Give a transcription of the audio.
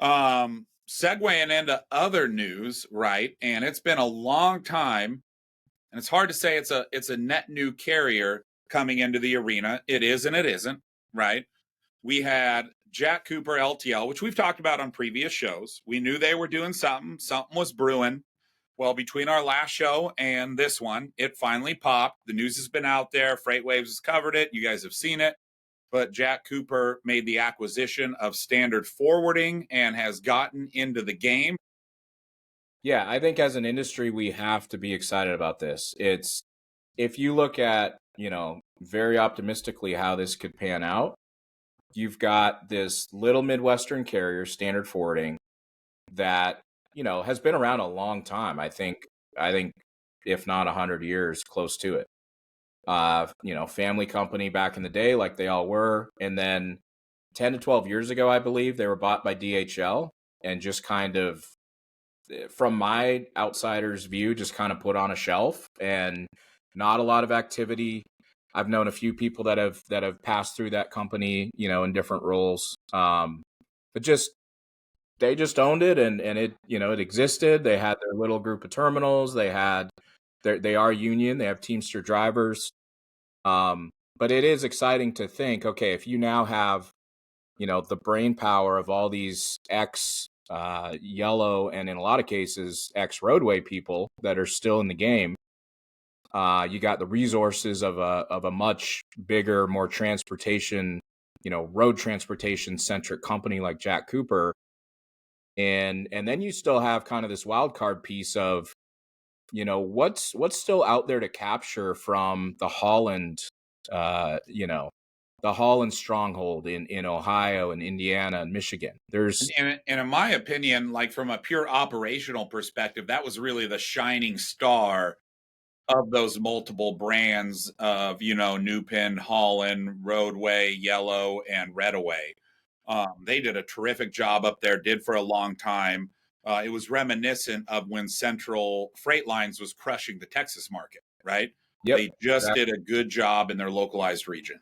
Segueing into other news, right? And it's been a long time, and it's hard to say it's a net new carrier coming into the arena. It is and it isn't, right? We had Jack Cooper LTL, which we've talked about on previous shows. We knew they were doing something. Something was brewing. Well, between our last show and this one, it finally popped. The news has been out there. FreightWaves has covered it. You guys have seen it. But Jack Cooper made the acquisition of Standard Forwarding and has gotten into the game. Yeah, I think as an industry, we have to be excited about this. If you look at, very optimistically how this could pan out, you've got this little Midwestern carrier, Standard Forwarding, that, has been around a long time. I think if not 100 years, close to it. Family company back in the day, like they all were. And then 10 to 12 years ago, I believe, they were bought by DHL and just kind of, from my outsider's view, just kind of put on a shelf and not a lot of activity. I've known a few people that have passed through that company, in different roles. But they just owned it and it, it existed. They had their little group of terminals. They are union. They have Teamster drivers. But it is exciting to think, okay, if you now have, the brain power of all these yellow and in a lot of cases ex-roadway people that are still in the game, you got the resources of a much bigger, more transportation, road transportation centric company like Jack Cooper. And then you still have kind of this wild card piece of, what's still out there to capture from the Holland, the Holland stronghold in Ohio and Indiana and Michigan. And in my opinion, like from a pure operational perspective, that was really the shining star of those multiple brands of, New Pin, Holland, Roadway, Yellow, and Redaway. They did a terrific job up there, did for a long time. It was reminiscent of when Central Freight Lines was crushing the Texas market, right? Yep, they just did a good job in their localized region.